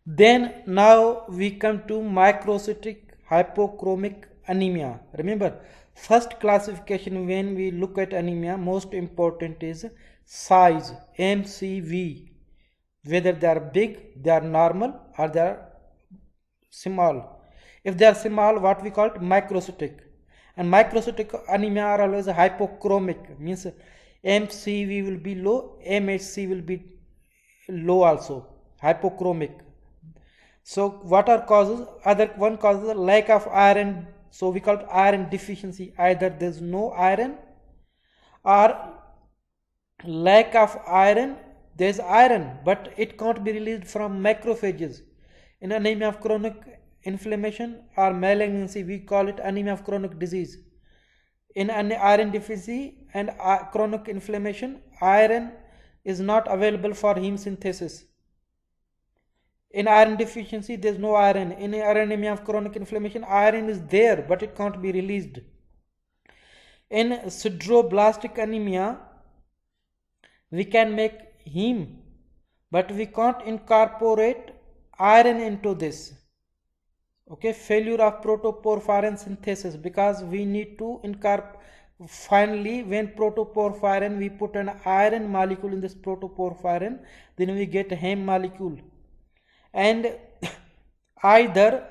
Then now we come to microcytic hypochromic anemia. Remember, first classification when we look at anemia, most important is size, MCV. Whether they are big, they are normal, or they are small. If they are small, what we call it microcytic. And microcytic anemia are always hypochromic, means MCV will be low, MHC will be low also, hypochromic. So what are causes? Other one causes lack of iron. So we call it iron deficiency. Either there's no iron or lack of iron. There's iron, but it can't be released from macrophages. In anemia of chronic inflammation or malignancy, we call it anemia of chronic disease. In an iron deficiency and chronic inflammation, iron is not available for heme synthesis. In iron deficiency, there is no iron. In anemia of chronic inflammation, iron is there, but it can't be released. In sideroblastic anemia, we can make heme, but we can't incorporate iron into this. Okay, failure of protoporphyrin synthesis, because we need to incorporate. Finally, when protoporphyrin, we put an iron molecule in this protoporphyrin, then we get heme molecule. And either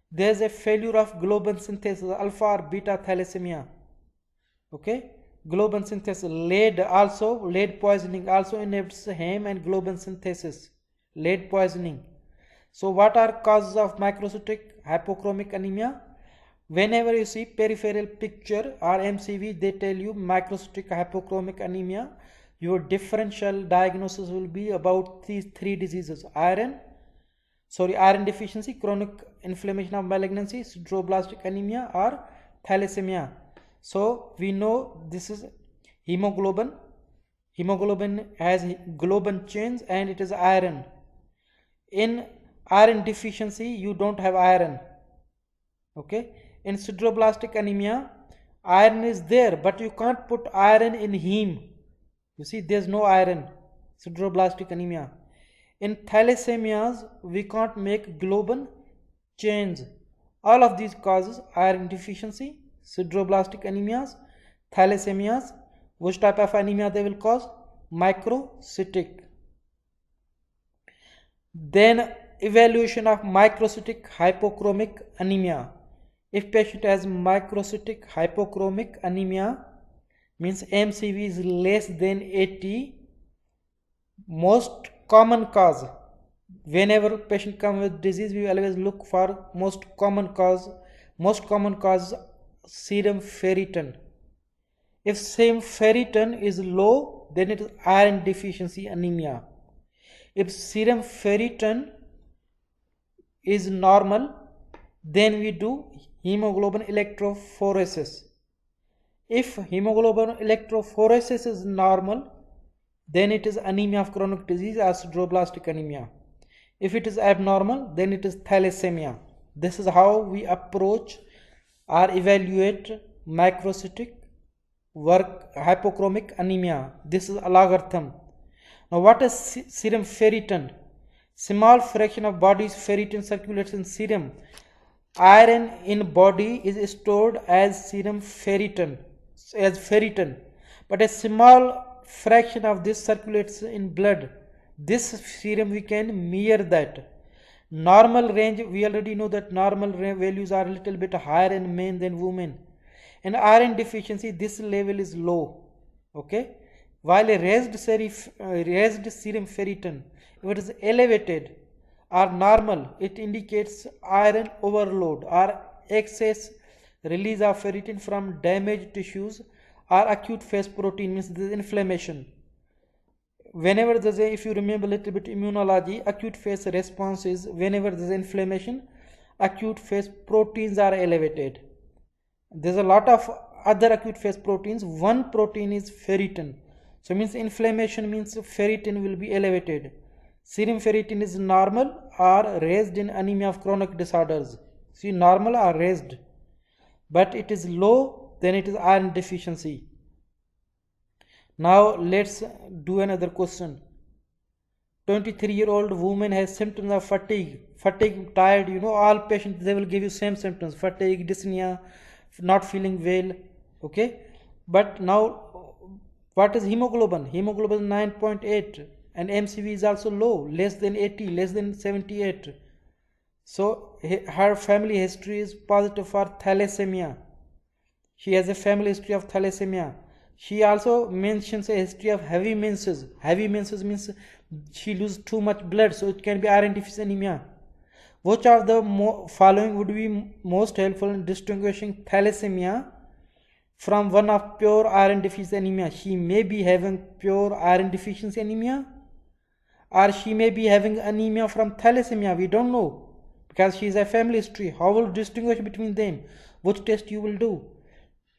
there is a failure of globin synthesis, alpha or beta thalassemia. Okay, globin synthesis, lead poisoning also inhibits heme and globin synthesis, lead poisoning. So what are causes of microcytic hypochromic anemia? Whenever you see peripheral picture or MCV, they tell you microcytic hypochromic anemia, your differential diagnosis will be about these three diseases: iron deficiency, chronic inflammation of malignancy, sideroblastic anemia, or thalassemia. So we know this is hemoglobin. Hemoglobin has globin chains and it is iron. In iron deficiency, you don't have iron. Okay. In sideroblastic anemia, iron is there, but you can't put iron in heme. You see, there's no iron. Sideroblastic anemia. In thalassemias, we can't make globin chains. All of these causes iron deficiency, sideroblastic anemias, thalassemias. Which type of anemia they will cause? Microcytic. Then evaluation of microcytic hypochromic anemia. If patient has microcytic hypochromic anemia, means MCV is less than 80, most common cause. Whenever patient comes with disease, we always look for most common cause. Most common cause serum ferritin. If serum ferritin is low, then it is iron deficiency anemia. If serum ferritin is normal, then we do hemoglobin electrophoresis. If hemoglobin electrophoresis is normal, then it is anemia of chronic disease or sideroblastic anemia. If it is abnormal, then it is thalassemia. This is how we approach or evaluate microcytic hypochromic anemia. This is a logarithm. Now what is serum ferritin? Small fraction of body's ferritin circulates in serum. Iron in body is stored as serum ferritin, but a small fraction of this circulates in blood. This serum we can measure that. Normal range, we already know that normal values are a little bit higher in men than women. In iron deficiency, this level is low. Okay, while a raised serum ferritin, if it is elevated or normal, it indicates iron overload or excess release of ferritin from damaged tissues or acute phase protein, means this is inflammation. Whenever there's a, if you remember a little bit immunology, acute phase response is whenever there's inflammation, acute phase proteins are elevated. There's a lot of other acute phase proteins. One protein is ferritin. So means inflammation means ferritin will be elevated. Serum ferritin is normal or raised in anemia of chronic disorders. See, normal or raised, but it is low, then it is iron deficiency. Now let's do another question. 23-year-old woman has symptoms of fatigue, tired, all patients, they will give you same symptoms, fatigue, dyspnea, not feeling well, okay. But now, what is hemoglobin? Hemoglobin is 9.8 and MCV is also low, less than 80, less than 78. So her family history is positive for thalassemia. She has a family history of thalassemia. She also mentions a history of heavy menses. Heavy menses means she loses too much blood, so it can be iron deficiency anemia. Which of the following would be most helpful in distinguishing thalassemia from one of pure iron deficiency anemia? She may be having pure iron deficiency anemia, or she may be having anemia from thalassemia. We don't know because she is a family history. How will you distinguish between them? Which test you will do?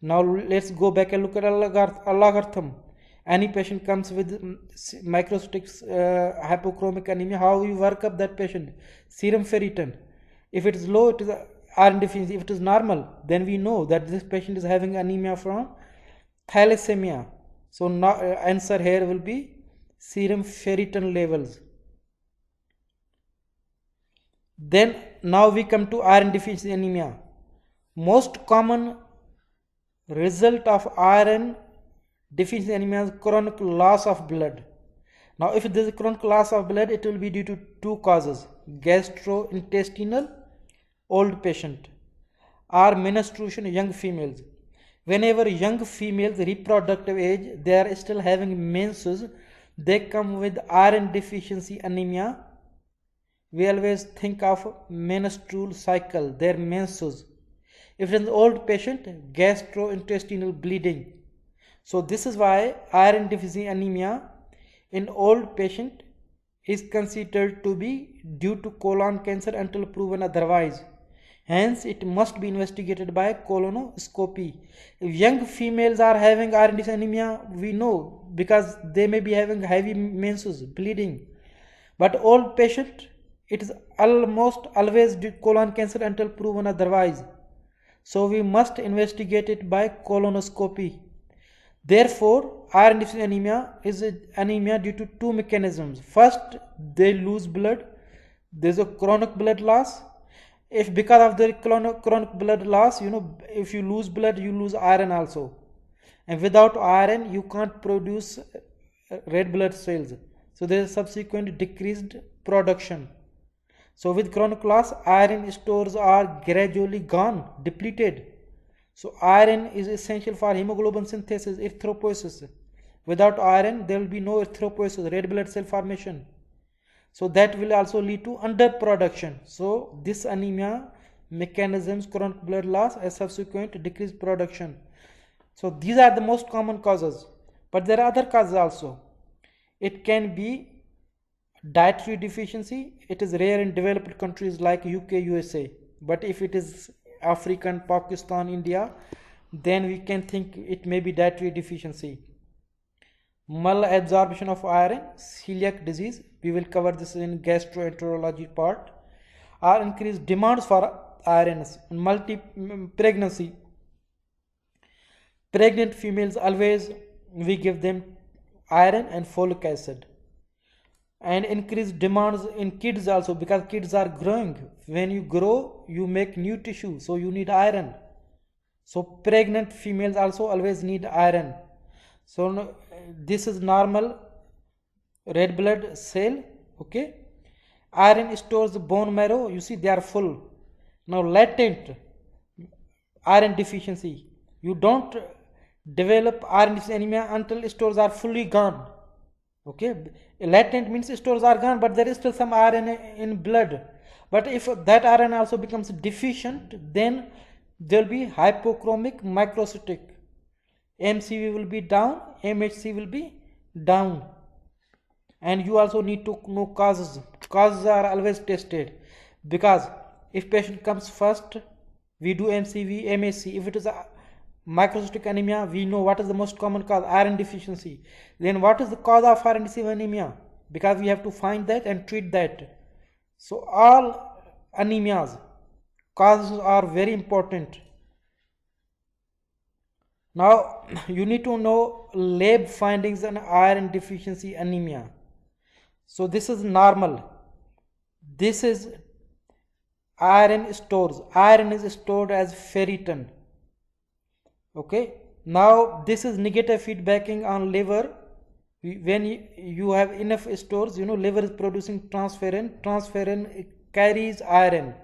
Now let's go back and look at algorithm. Any patient comes with microcytic hypochromic anemia. How you work up that patient? Serum ferritin. If it is low, it is iron deficiency. If it is normal, then we know that this patient is having anemia from thalassemia. So answer here will be serum ferritin levels. Then now we come to iron deficiency anemia. Most common result of iron deficiency anemia is chronic loss of blood. Now if there is a chronic loss of blood, it will be due to two causes: gastrointestinal, old patient, or menstruation, young females. Whenever young females reproductive age, they are still having menses, they come with iron deficiency anemia. We always think of menstrual cycle, their menses. If it is an old patient, gastrointestinal bleeding. So this is why iron deficiency anemia in old patient is considered to be due to colon cancer until proven otherwise. Hence, it must be investigated by colonoscopy. If young females are having iron deficiency anemia, we know because they may be having heavy menses, bleeding. But old patient, it is almost always colon cancer until proven otherwise. So we must investigate it by colonoscopy. Therefore, iron deficiency anemia is anemia due to two mechanisms. First, they lose blood. There is a chronic blood loss. If because of the chronic blood loss, if you lose blood, you lose iron also. And without iron, you can't produce red blood cells. So there is subsequent decreased production. So with chronic loss, iron stores are gradually gone, depleted. So iron is essential for hemoglobin synthesis, erythropoiesis. Without iron, there will be no erythropoiesis, red blood cell formation. So that will also lead to underproduction. So this anemia mechanisms, chronic blood loss and subsequent decreased production. So these are the most common causes. But there are other causes also. It can be dietary deficiency. It is rare in developed countries like UK, USA. But if it is African, Pakistan, India, then we can think it may be dietary deficiency. Malabsorption of iron, celiac disease, we will cover this in gastroenterology part, or increased demands for iron, pregnancy. Pregnant females, always we give them iron and folic acid. And increased demands in kids also, because kids are growing. When you grow, you make new tissue, so you need iron. So pregnant females also always need iron. So this is normal red blood cell, okay. Iron stores the bone marrow, you see they are full. Now latent iron deficiency, you don't develop iron deficiency anemia until stores are fully gone. Okay, latent means stores are gone, but there is still some iron in blood. But if that iron also becomes deficient, then there will be hypochromic microcytic. MCV will be down, MHC will be down. And you also need to know causes. Causes are always tested, because if patient comes first, we do MCV, MHC. If it is a microcytic anemia, we know what is the most common cause, iron deficiency. Then what is the cause of iron deficiency anemia? Because we have to find that and treat that. So all anemias, causes are very important. Now you need to know lab findings on iron deficiency anemia. So this is normal. This is iron stores. Iron is stored as ferritin. Okay. Now this is negative feedbacking on liver. When you have enough stores, liver is producing transferrin. Transferrin carries iron.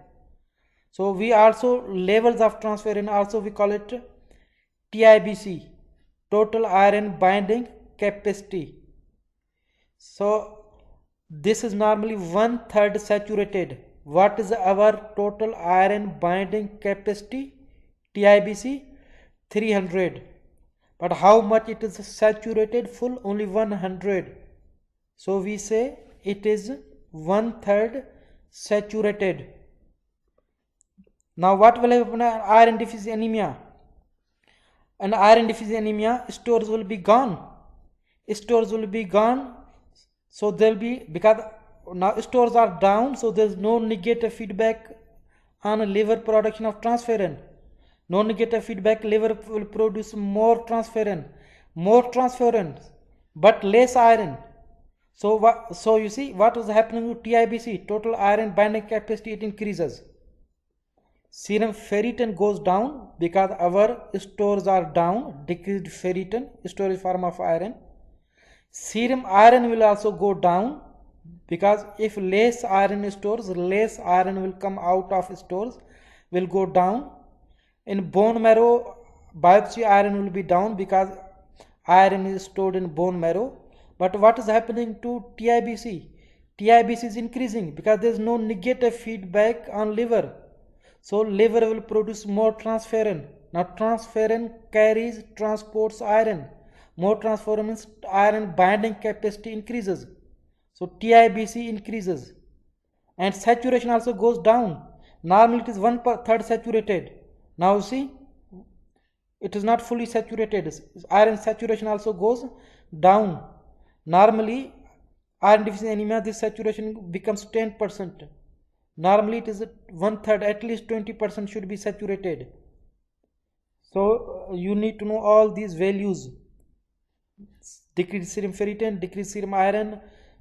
So we also levels of transferrin also we call it TIBC, total iron binding capacity. So this is normally 1/3 saturated. What is our total iron binding capacity? TIBC 300. But how much it is saturated full? Only 100. So we say it is 1/3 saturated. Now what will happen in iron deficiency anemia? And iron deficiency anemia, stores will be gone. Stores will be gone. So there will be, because now stores are down, so there is no negative feedback on liver production of transferrin. No negative feedback, liver will produce more transferrin, but less iron. So you see what is happening to TIBC, total iron binding capacity, it increases. Serum ferritin goes down because our stores are down, decreased ferritin, storage form of iron. Serum iron will also go down because if less iron stores, less iron will come out of stores, will go down. In bone marrow, biopsy iron will be down because iron is stored in bone marrow. But what is happening to TIBC? TIBC is increasing because there is no negative feedback on liver. So liver will produce more transferrin. Now transferrin carries, transports iron. More transferrin means iron binding capacity increases. So TIBC increases. And saturation also goes down. Normally it is 1/3 saturated. Now see, it is not fully saturated. Iron saturation also goes down. Normally, iron deficiency anemia, this saturation becomes 10%. Normally it is 1/3, at least 20% should be saturated. So you need to know all these values. Decreased serum ferritin, decreased serum iron,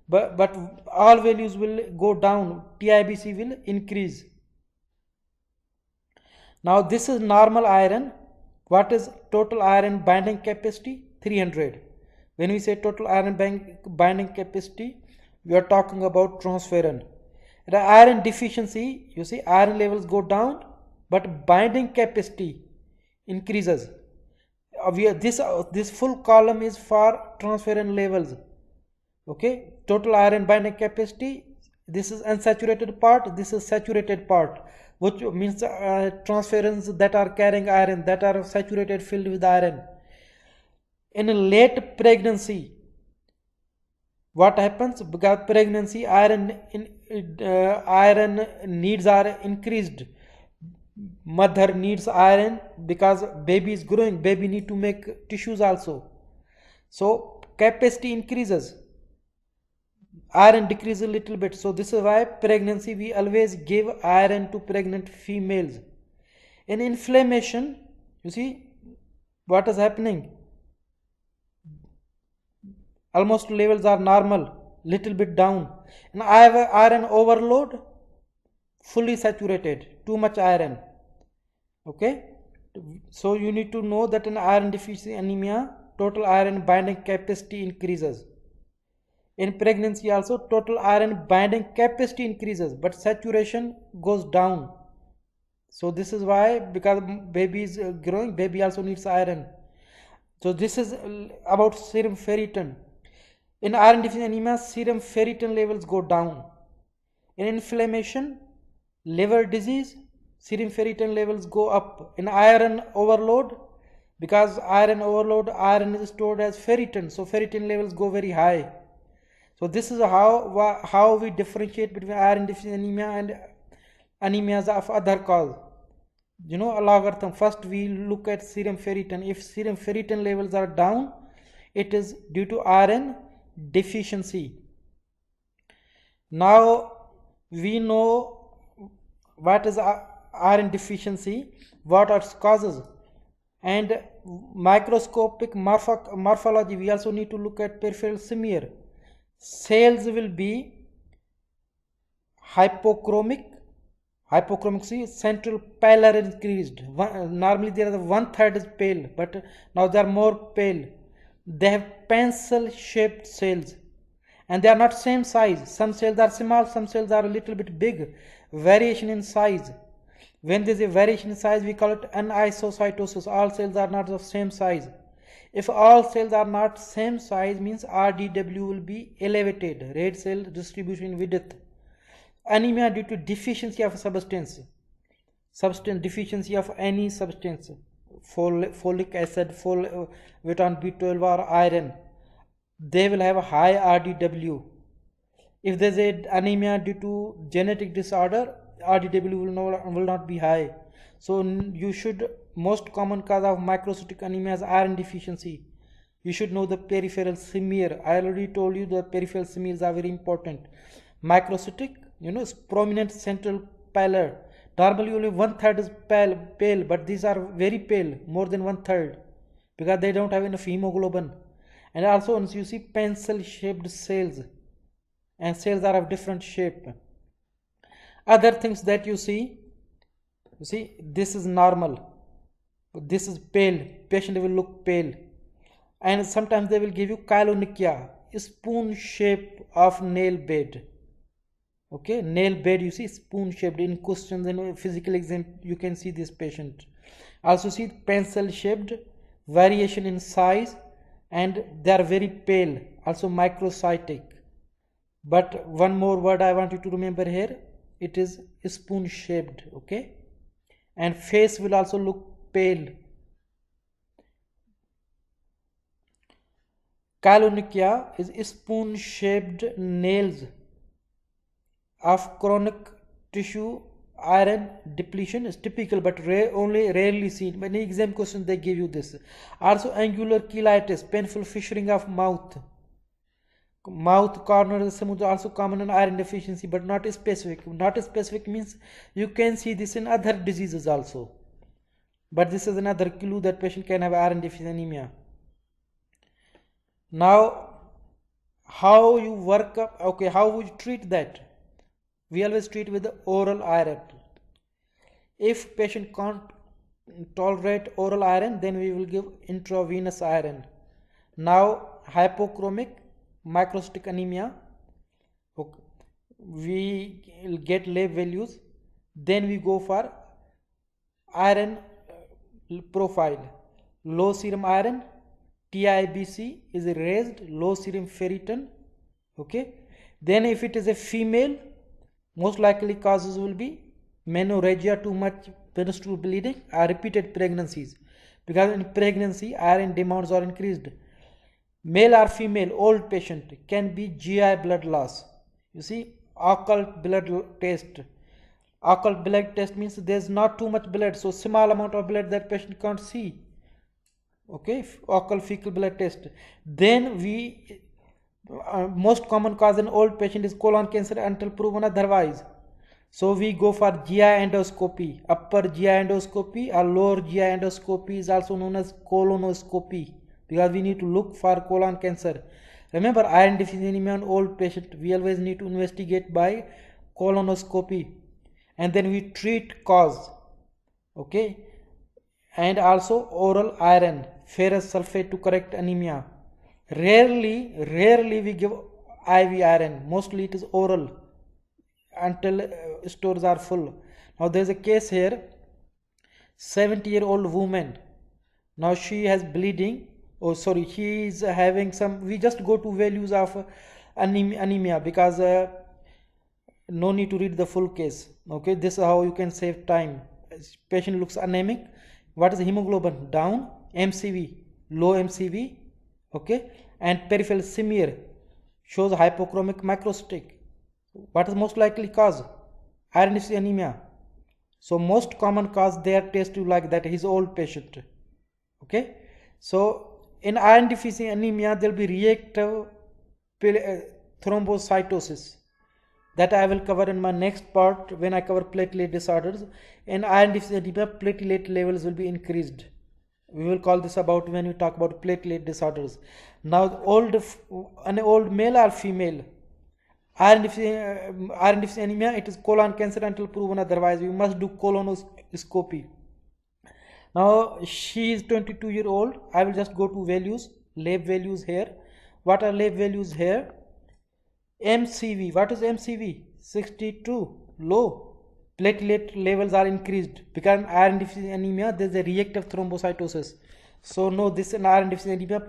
but all values will go down. TIBC will increase. Now this is normal iron. What is total iron binding capacity? 300. When we say total iron binding capacity, we are talking about transferrin. The iron deficiency, you see iron levels go down, but binding capacity increases. This full column is for transferrin levels. Okay, total iron binding capacity. This is unsaturated part. This is saturated part, which means transferrins that are carrying iron, that are saturated, filled with iron. In a late pregnancy, what happens? Because pregnancy iron needs are increased. Mother needs iron because baby is growing. Baby need to make tissues also. So capacity increases. Iron decreases a little bit. So this is why pregnancy we always give iron to pregnant females. In inflammation, you see what is happening? Almost levels are normal, little bit down. And I have iron overload, fully saturated, too much iron. Okay, so you need to know that in iron deficiency anemia, total iron binding capacity increases. In pregnancy also, total iron binding capacity increases, but saturation goes down. So this is why, because baby is growing, baby also needs iron. So this is about serum ferritin. In iron deficiency anemia, serum ferritin levels go down. In inflammation, liver disease, serum ferritin levels go up. In iron overload, because iron overload, iron is stored as ferritin, so ferritin levels go very high. So this is how we differentiate between iron deficiency anemia and anemias of other cause. A logarithm. First we look at serum ferritin. If serum ferritin levels are down, it is due to iron deficiency. Now we know what is iron deficiency, what are its causes, and microscopic morphology. We also need to look at peripheral smear. cells will be hypochromic. See, central pallor increased. Normally there are 1/3 is pale, but now they are more pale. They have pencil shaped cells, and they are not same size. Some cells are small, some cells are a little bit big. Variation in size. When there is a variation in size, we call it anisocytosis. All cells are not of same size. If all cells are not same size, means RDW will be elevated, red cell distribution width. Anemia due to deficiency of substance deficiency of any substance, folic acid, vitamin B12 or iron, they will have a high RDW. If there is a anemia due to genetic disorder, RDW will not be high. So you should, most common cause of microcytic anemia is iron deficiency. You should know the peripheral smear. I already told you the peripheral smears are very important. Microcytic, prominent central pallor. Normally only 1/3 is pale, but these are very pale, more than 1/3, because they don't have enough hemoglobin. And also you see pencil shaped cells, and cells are of different shape. Other things that you see this is normal, this is pale, patient will look pale. And sometimes they will give you chylonychia, spoon shape of nail bed. Okay, nail bed, you see, spoon shaped. In questions and physical exam you can see this patient. Also see pencil shaped, variation in size, and they are very pale, also microcytic. But one more word I want you to remember here, it is spoon shaped. Okay, and face will also look pale. Chylonychia is spoon shaped nails of chronic tissue iron depletion is typical, but only rarely seen. Many exam questions they give you this. Also angular cheilitis, painful fissuring of mouth corner is also common in iron deficiency, but not specific. Not specific means you can see this in other diseases also, but this is another clue that patient can have iron deficiency anemia. Now how you work up, okay, how would you treat that? We always treat with the oral iron. If patient can't tolerate oral iron, then we will give intravenous iron. Now hypochromic microcytic anemia, okay, we will get lab values, then we go for iron profile. Low serum iron, TIBC is raised, low serum ferritin. Okay, then if it is a female, most likely causes will be menorrhagia, too much menstrual bleeding, or repeated pregnancies, because in pregnancy iron demands are increased. Male or female, old patient, can be GI blood loss. You see, occult blood test. Occult blood test means there is not too much blood, so small amount of blood that patient can't see. Okay, occult fecal blood test. Then we most common cause in old patient is colon cancer until proven otherwise. So we go for GI endoscopy. Upper GI endoscopy or lower GI endoscopy is also known as colonoscopy, because we need to look for colon cancer. Remember, iron deficiency anemia in old patient, we always need to investigate by colonoscopy, and then we treat cause. Okay, and also oral iron, ferrous sulfate to correct anemia. Rarely we give IV iron. Mostly it is oral until stores are full. Now there is a case here, 70-year-old woman. Now she has bleeding. Oh, sorry, she is having some. We just go to values of anemia, because no need to read the full case. Okay, this is how you can save time. Patient looks anemic. What is hemoglobin? Down. MCV, low MCV. Okay, and peripheral smear shows hypochromic microcytic. What is most likely cause? Iron deficiency anemia. So most common cause they are test you like that, his old patient. Okay, so in iron deficiency anemia there will be reactive thrombocytosis, that I will cover in my next part when I cover platelet disorders. In iron deficiency anemia, platelet levels will be increased. We will call this about when we talk about platelet disorders. Now, an old male or female, iron deficiency anemia, it is colon cancer until proven otherwise. We must do colonoscopy. Now she is 22-year-old. I will just go to values, lab values here. What are lab values here? MCV. What is MCV? 62. Low. Platelet levels are increased because iron deficiency anemia there is a reactive thrombocytosis. So no, this is an iron deficiency anemia.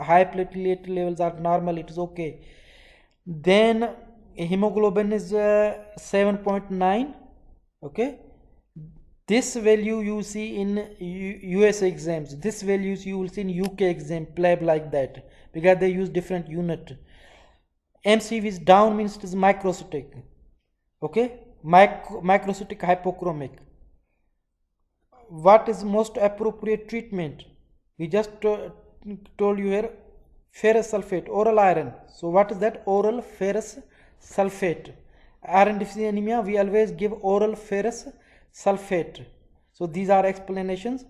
High platelet levels are normal. It is okay. Then hemoglobin is 7.9. Okay. This value you see in US exams. This values you will see in UK exam, pleb like that, because they use different unit. MCV is down means it is microcytic. Okay, microcytic hypochromic. What is most appropriate treatment? We just told you here, ferrous sulfate, oral iron. So what is that? Oral ferrous sulfate. Iron deficiency anemia, we always give oral ferrous sulfate. So these are explanations.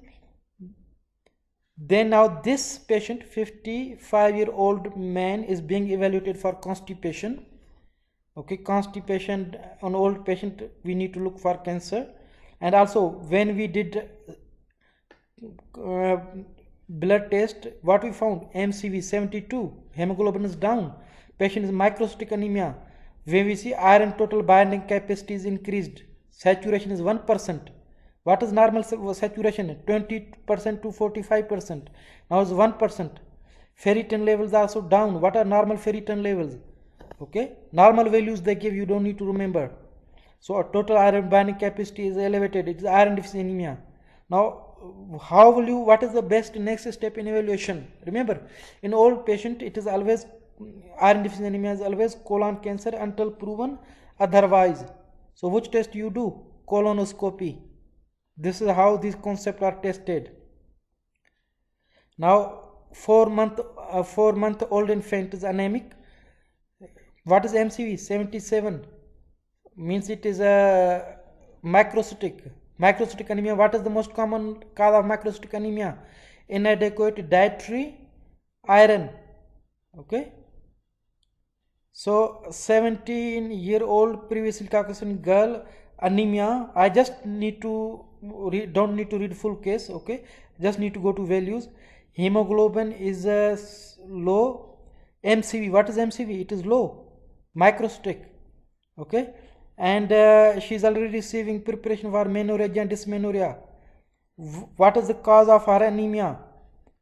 Then now this patient, 55-year-old man, is being evaluated for constipation. Okay, constipation on old patient, we need to look for cancer. And also when we did blood test, what we found? MCV 72, hemoglobin is down, patient is microcytic anemia. When we see iron total binding capacity is increased, saturation is 1%. What is normal saturation? 20% to 45%. Now it's 1%. Ferritin levels are also down. What are normal ferritin levels? Okay, normal values they give, you don't need to remember. So a total iron binding capacity is elevated. It is iron deficiency anemia. Now how will you, what is the best next step in evaluation? Remember, in old patient it is always iron deficiency anemia is always colon cancer until proven otherwise. So which test you do? Colonoscopy. This is how these concepts are tested. Now 4-month old infant is anemic. What is MCV? 77 means it is a microcytic anemia. What is the most common cause of microcytic anemia? Inadequate dietary iron. Okay, so 17-year-old previously Caucasian girl, anemia. I just need to don't need to read full case. Okay, just need to go to values. Hemoglobin is low. MCV, what is MCV? It is low, microcytic. Okay, and she is already receiving preparation for menorrhagia and dysmenorrhea. What is the cause of her anemia?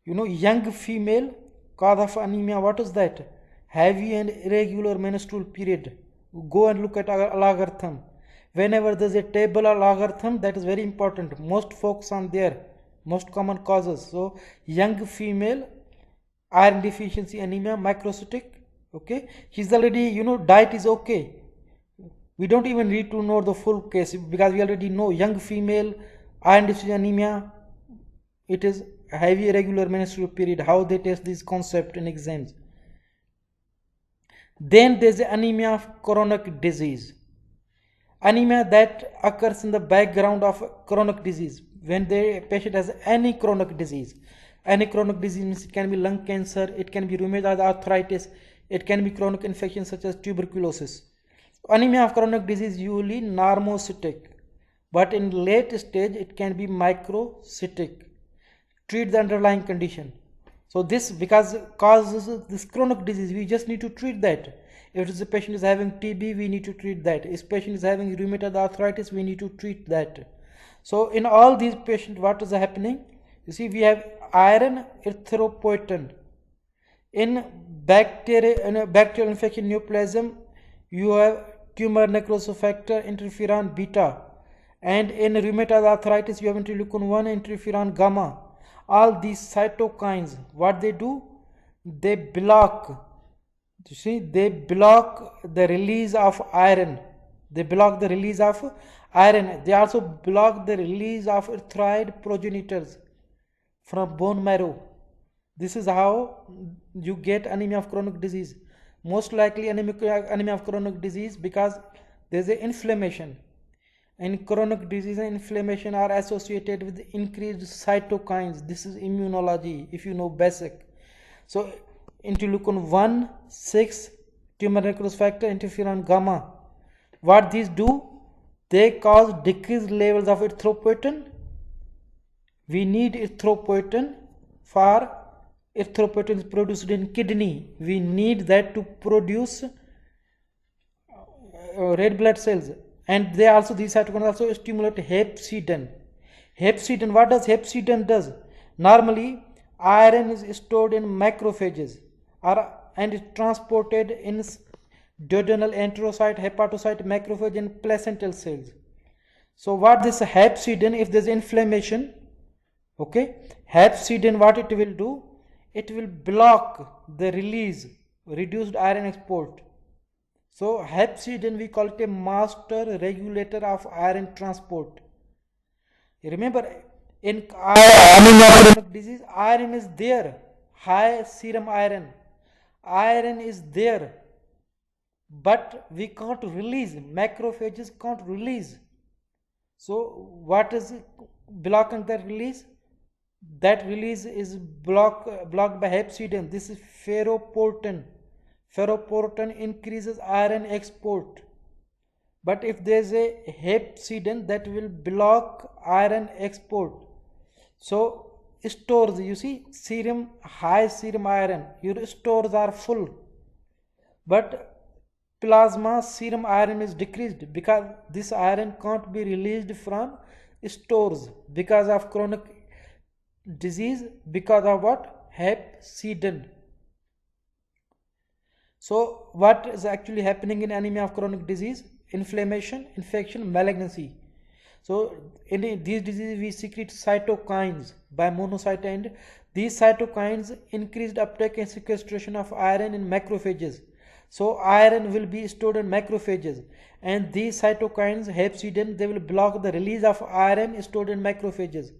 You know, young female, cause of anemia, what is that? Heavy and irregular menstrual period. Go and look at our logarithm. Whenever there is a table or logarithm, that is very important. Most focus on there, most common causes. So young female, iron deficiency anemia, microcytic. Okay, she's already, you know, diet is okay. We don't even need to know the full case because we already know young female, iron deficiency anemia, it is heavy irregular menstrual period. How they test this concept in exams. Then there is anemia of chronic disease. Anemia that occurs in the background of chronic disease. When the patient has any chronic disease means it can be lung cancer, it can be rheumatoid arthritis, it can be chronic infection such as tuberculosis. Anemia of chronic disease usually normocytic, but in late stage it can be microcytic. Treat the underlying condition. So this, because causes this chronic disease, we just need to treat that. If the patient is having TB, we need to treat that. If patient is having rheumatoid arthritis, we need to treat that. So in all these patients, what is happening? You see, we have iron erythropoietin. In bacterial infection neoplasm, you have tumor necrosis factor interferon beta, and in rheumatoid arthritis, you have interleukin 1, interferon gamma. All these cytokines, what they do? They block. You see, they block the release of iron. They block the release of iron. They also block the release of erythroid progenitors from bone marrow. This is how you get anemia of chronic disease. Most likely anemia of chronic disease because there is an inflammation. and chronic disease and inflammation are associated with increased cytokines. This is immunology, if you know basic. So interleukin 1, 6, tumor necrosis factor, interferon gamma. What these do? They cause decreased levels of erythropoietin. We need erythropoietin for erythropoietin is produced in kidney. We need that to produce red blood cells, and they also, these cytokines also stimulate hepcidin. Hepcidin, what does hepcidin does? Normally iron is stored in macrophages and is transported in duodenal, enterocyte, hepatocyte, macrophage and placental cells. So what this hepcidin, if there is inflammation, okay, hepcidin, what it will do? It will block the release, reduced iron export. So hepcidin, we call it a master regulator of iron transport. Remember, in chronic disease, iron is there, high serum iron. Iron is there, but we can't release, macrophages can't release. So what is blocking that release? That release is blocked by hepcidin. This is ferroportin. Ferroportin increases iron export. But if there is a hepcidin, that will block iron export. So stores, you see, serum, high serum iron, your stores are full. But plasma serum iron is decreased because this iron can't be released from stores because of chronic disease, because of what? Hepcidin. So what is actually happening in anemia of chronic disease? Inflammation, infection, malignancy. So in these diseases we secrete cytokines by monocyte, and these cytokines increased uptake and sequestration of iron in macrophages. So iron will be stored in macrophages, and these cytokines, hepcidin, they will block the release of iron stored in macrophages.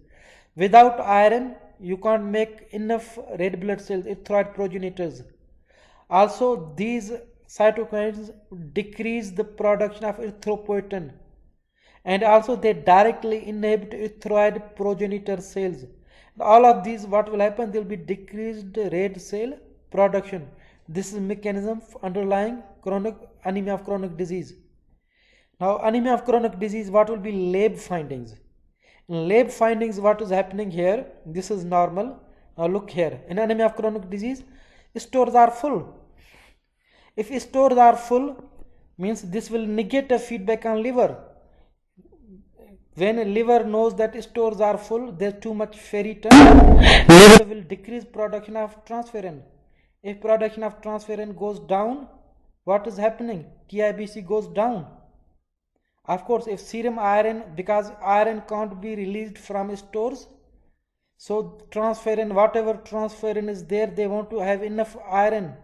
Without iron, you can't make enough red blood cells, erythroid progenitors. Also, these cytokines decrease the production of erythropoietin, and also they directly inhibit erythroid progenitor cells. All of these, what will happen? There will be decreased red cell production. This is mechanism underlying chronic anemia of chronic disease. Now, anemia of chronic disease, what will be lab findings? In lab findings, what is happening here? This is normal. Now look here. In anemia of chronic disease, stores are full. If stores are full, means this will negate a feedback on liver. When a liver knows that stores are full, there's too much ferritin, liver will decrease production of transferrin. If production of transferrin goes down, what is happening? TIBC goes down. Of course, if serum iron, because iron can't be released from stores, so transferrin, whatever transferrin is there, they want to have enough iron,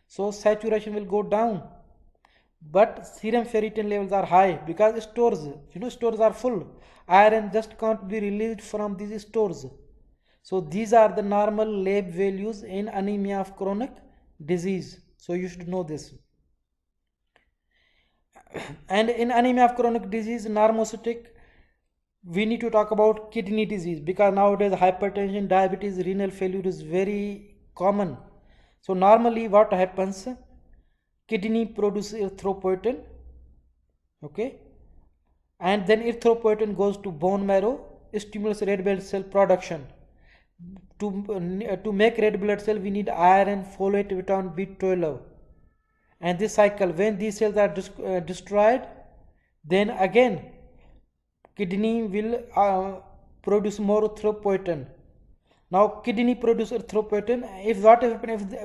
so saturation will go down. But serum ferritin levels are high because stores, stores are full. Iron just can't be released from these stores. So these are the normal lab values in anemia of chronic disease. So you should know this. And in anemia of chronic disease, normocytic, we need to talk about kidney disease, because nowadays hypertension, diabetes, renal failure is very common. So normally what happens? Kidney produces erythropoietin, okay, and then erythropoietin goes to bone marrow, stimulates red blood cell production. To make red blood cell, we need iron, folate, vitamin B12. And this cycle, when these cells are destroyed, then again kidney will produce more erythropoietin. Now kidney produces erythropoietin.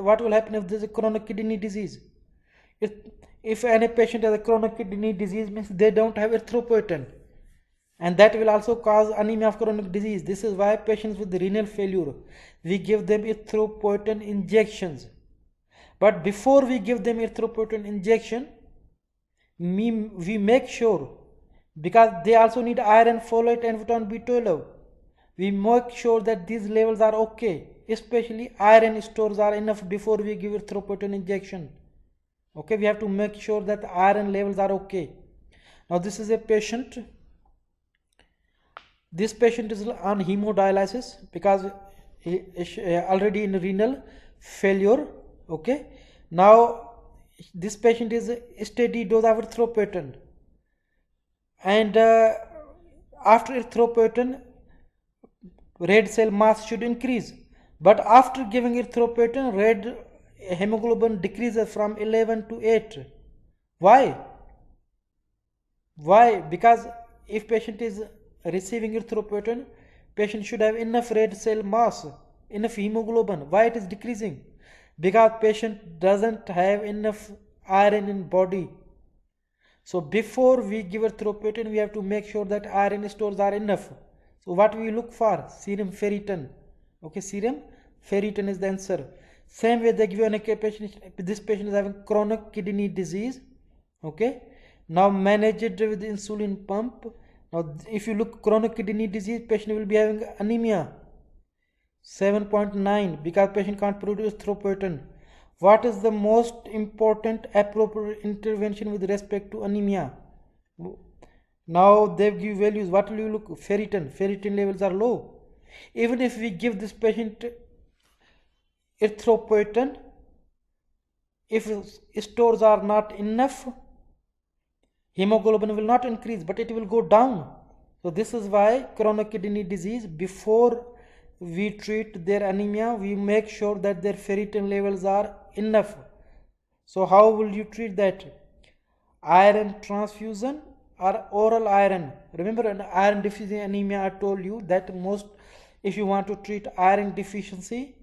What will happen if there is a chronic kidney disease? If any patient has a chronic kidney disease, means they don't have erythropoietin, and that will also cause anemia of chronic disease. This is why patients with renal failure, we give them erythropoietin injections. But before we give them erythropoietin injection, we make sure, because they also need iron, folate and vitamin B12, we make sure that these levels are okay, especially iron stores are enough before we give erythropoietin injection. Okay, we have to make sure that the iron levels are okay. Now this is a patient this patient is on hemodialysis because he is already in renal failure. Okay, now this patient is steady dose of erythropoietin, and after erythropoietin red cell mass should increase, but after giving erythropoietin red hemoglobin decreases from 11 to 8. Why? Because if patient is receiving erythropoietin, patient should have enough red cell mass, enough hemoglobin. Why it is decreasing? Because patient doesn't have enough iron in body. So before we give erythropoietin, we have to make sure that iron stores are enough. So what we look for? Serum ferritin. Okay, serum ferritin is the answer. Same way they give you an patient. This patient is having chronic kidney disease. Okay, now manage it with insulin pump. Now if you look chronic kidney disease, patient will be having anemia 7.9 because patient can't produce erythropoietin. What is the most important appropriate intervention with respect to anemia? Now they give values. What will you look? Ferritin levels are low. Even if we give this patient erythropoietin, if stores are not enough, hemoglobin will not increase, but it will go down. So this is why chronic kidney disease, before we treat their anemia, we make sure that their ferritin levels are enough. So how will you treat that? Iron transfusion or oral iron. Remember, an iron deficiency anemia, I told you that if you want to treat iron deficiency,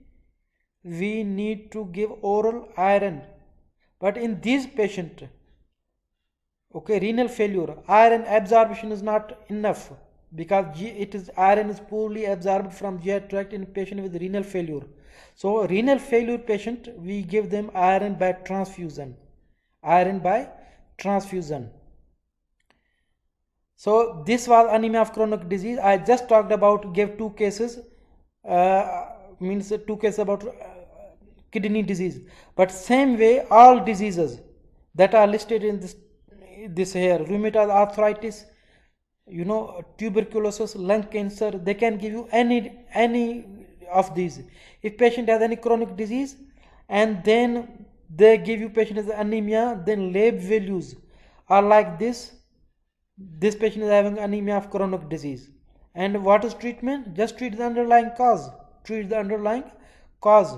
we need to give oral iron. But in this patient, okay, renal failure, iron absorption is not enough because iron is poorly absorbed from GI tract in patient with renal failure. So renal failure patient, we give them iron by transfusion. So this was anemia of chronic disease. I just talked about, gave two cases, means two cases about kidney disease. But same way, all diseases that are listed in this here, rheumatoid arthritis, tuberculosis, lung cancer, they can give you any of these. If patient has any chronic disease and then they give you patient has anemia, then lab values are like this. This patient is having anemia of chronic disease. And what is treatment? Just treat the underlying cause.